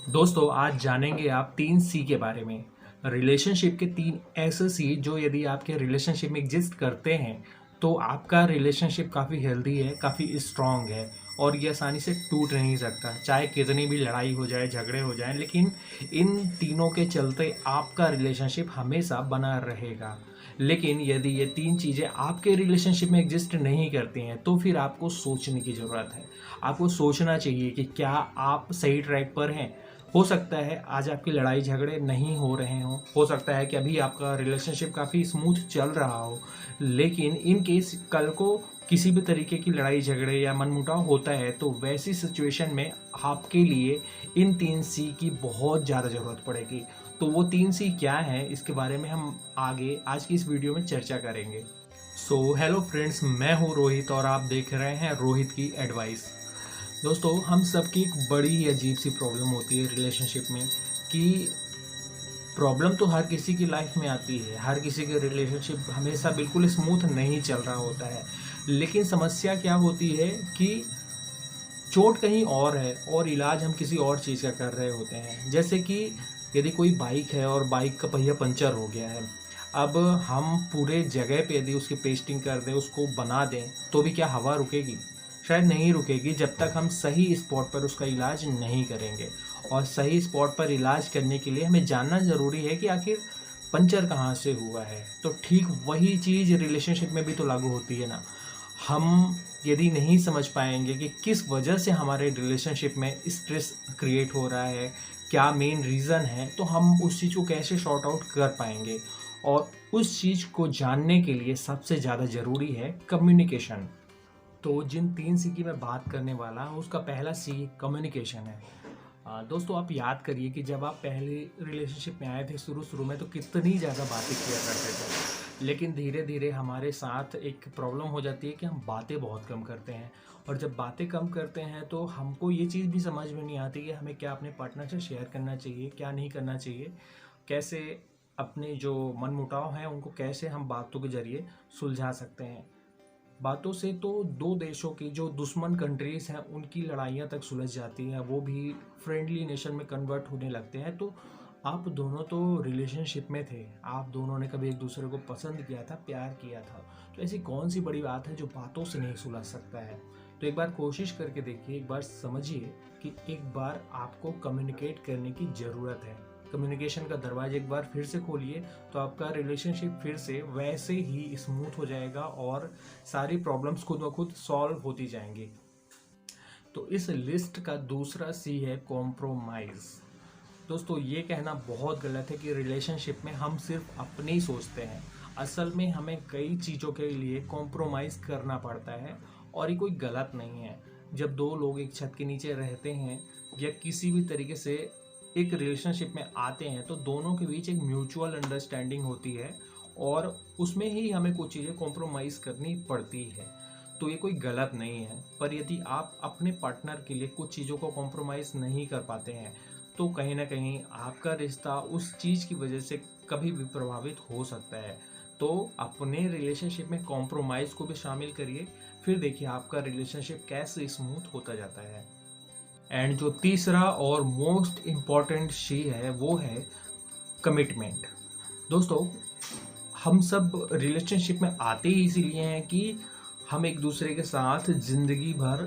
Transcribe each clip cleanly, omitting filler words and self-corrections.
दोस्तों आज जानेंगे आप 3 सी के बारे में। रिलेशनशिप के 3 ऐसे सी जो यदि आपके रिलेशनशिप में एग्जिस्ट करते हैं तो आपका रिलेशनशिप काफ़ी हेल्दी है, काफ़ी स्ट्रांग है और ये आसानी से टूट नहीं सकता। चाहे कितनी भी लड़ाई हो जाए, झगड़े हो जाएं, लेकिन इन तीनों के चलते आपका रिलेशनशिप हमेशा बना रहेगा। लेकिन यदि ये 3 चीज़ें आपके रिलेशनशिप में एग्जिस्ट नहीं करती हैं तो फिर आपको सोचने की ज़रूरत है। आपको सोचना चाहिए कि क्या आप सही ट्रैक पर हैं। हो सकता है आज आपकी लड़ाई झगड़े नहीं हो रहे हों, हो सकता है कि अभी आपका रिलेशनशिप काफ़ी स्मूथ चल रहा हो, लेकिन इन केस कल को किसी भी तरीके की लड़ाई झगड़े या मनमुटाव होता है तो वैसी सिचुएशन में आपके लिए इन 3 सी की बहुत ज़्यादा ज़रूरत पड़ेगी। तो वो 3 सी क्या है, इसके बारे में हम आगे आज की इस वीडियो में चर्चा करेंगे। सो हेलो फ्रेंड्स, मैं हूँ रोहित और आप देख रहे हैं रोहित की एडवाइस। दोस्तों हम सबकी एक बड़ी ही अजीब सी प्रॉब्लम होती है रिलेशनशिप में कि प्रॉब्लम तो हर किसी की लाइफ में आती है, हर किसी के रिलेशनशिप हमेशा बिल्कुल स्मूथ नहीं चल रहा होता है। लेकिन समस्या क्या होती है कि चोट कहीं और है और इलाज हम किसी और चीज़ का कर रहे होते हैं। जैसे कि यदि कोई बाइक है और बाइक का पहिया पंचर हो गया है, अब हम पूरे जगह पे यदि उसकी पेस्टिंग कर दें, उसको बना दें, तो भी क्या हवा रुकेगी? शायद नहीं रुकेगी जब तक हम सही स्पॉट पर उसका इलाज नहीं करेंगे। और सही स्पॉट पर इलाज करने के लिए हमें जानना ज़रूरी है कि आखिर पंचर कहाँ से हुआ है। तो ठीक वही चीज़ रिलेशनशिप में भी तो लागू होती है ना। हम यदि नहीं समझ पाएंगे कि किस वजह से हमारे रिलेशनशिप में स्ट्रेस क्रिएट हो रहा है, क्या मेन रीज़न है, तो हम उस चीज़ को कैसे सॉर्ट आउट कर पाएंगे। और उस चीज़ को जानने के लिए सबसे ज़्यादा ज़रूरी है कम्युनिकेशन। तो जिन 3 सी की मैं बात करने वाला हूँ उसका पहला सी कम्युनिकेशन है। दोस्तों आप याद करिए कि जब आप पहले रिलेशनशिप में आए थे शुरू शुरू में तो कितनी ज़्यादा बातें किया करते थे, लेकिन धीरे धीरे हमारे साथ एक प्रॉब्लम हो जाती है कि हम बातें बहुत कम करते हैं। और जब बातें कम करते हैं तो हमको ये चीज़ भी समझ में नहीं आती कि हमें क्या अपने पार्टनर से शेयर करना चाहिए, क्या नहीं करना चाहिए, कैसे अपने जो मनमुटाव हैं उनको कैसे हम बातों के ज़रिए सुलझा सकते हैं। बातों से तो दो देशों की जो दुश्मन कंट्रीज हैं उनकी लड़ाइयाँ तक सुलझ जाती हैं, वो भी फ्रेंडली नेशन में कन्वर्ट होने लगते हैं। तो आप दोनों तो रिलेशनशिप में थे, आप दोनों ने कभी एक दूसरे को पसंद किया था, प्यार किया था, तो ऐसी कौन सी बड़ी बात है जो बातों से नहीं सुलझ सकता है। तो एक बार कोशिश करके देखिए, एक बार समझिए कि एक बार आपको कम्युनिकेट करने की ज़रूरत है। कम्युनिकेशन का दरवाजा एक बार फिर से खोलिए तो आपका रिलेशनशिप फिर से वैसे ही स्मूथ हो जाएगा और सारी प्रॉब्लम्स खुद ब खुद सॉल्व होती जाएंगी। तो इस लिस्ट का दूसरा सी है कॉम्प्रोमाइज़। दोस्तों ये कहना बहुत गलत है कि रिलेशनशिप में हम सिर्फ अपने ही सोचते हैं। असल में हमें कई चीज़ों के लिए कॉम्प्रोमाइज़ करना पड़ता है और ये कोई गलत नहीं है। जब दो लोग एक छत के नीचे रहते हैं या किसी भी तरीके से एक रिलेशनशिप में आते हैं तो दोनों के बीच एक म्यूचुअल अंडरस्टैंडिंग होती है और उसमें ही हमें कुछ चीज़ें कॉम्प्रोमाइज़ करनी पड़ती है। तो ये कोई गलत नहीं है, पर यदि आप अपने पार्टनर के लिए कुछ चीज़ों को कॉम्प्रोमाइज़ नहीं कर पाते हैं तो कहीं ना कहीं आपका रिश्ता उस चीज़ की वजह से कभी भी प्रभावित हो सकता है। तो अपने रिलेशनशिप में कॉम्प्रोमाइज़ को भी शामिल करिए, फिर देखिए आपका रिलेशनशिप कैसे स्मूथ होता जाता है। एंड जो तीसरा और मोस्ट इम्पॉर्टेंट शी है वो है कमिटमेंट। दोस्तों हम सब रिलेशनशिप में आते ही इसीलिए हैं कि हम एक दूसरे के साथ ज़िंदगी भर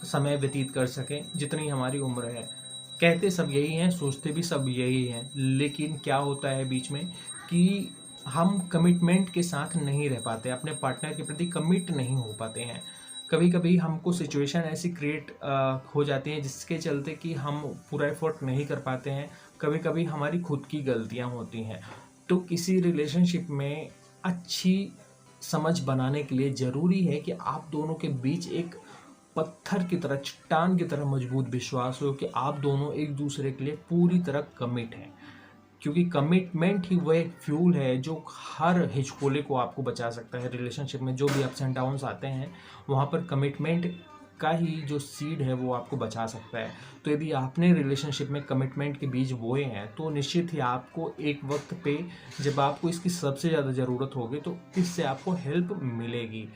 समय व्यतीत कर सकें, जितनी हमारी उम्र है। कहते सब यही हैं, सोचते भी सब यही हैं, लेकिन क्या होता है बीच में कि हम कमिटमेंट के साथ नहीं रह पाते, अपने पार्टनर के प्रति कमिट नहीं हो पाते हैं। कभी कभी हमको सिचुएशन ऐसी क्रिएट हो जाती है जिसके चलते कि हम पूरा एफर्ट नहीं कर पाते हैं। कभी कभी हमारी खुद की गलतियां होती हैं। तो किसी रिलेशनशिप में अच्छी समझ बनाने के लिए ज़रूरी है कि आप दोनों के बीच एक पत्थर की तरह, चट्टान की तरह मजबूत विश्वास हो कि आप दोनों एक दूसरे के लिए पूरी तरह कमिट हैं। क्योंकि कमिटमेंट ही वह एक फ्यूल है जो हर हिचकोले को आपको बचा सकता है। रिलेशनशिप में जो भी अप्स एंड डाउन्स आते हैं वहाँ पर कमिटमेंट का ही जो सीड है वो आपको बचा सकता है। तो यदि आपने रिलेशनशिप में कमिटमेंट के बीज बोए हैं तो निश्चित ही आपको एक वक्त पे जब आपको इसकी सबसे ज़्यादा ज़रूरत होगी तो इससे आपको हेल्प मिलेगी।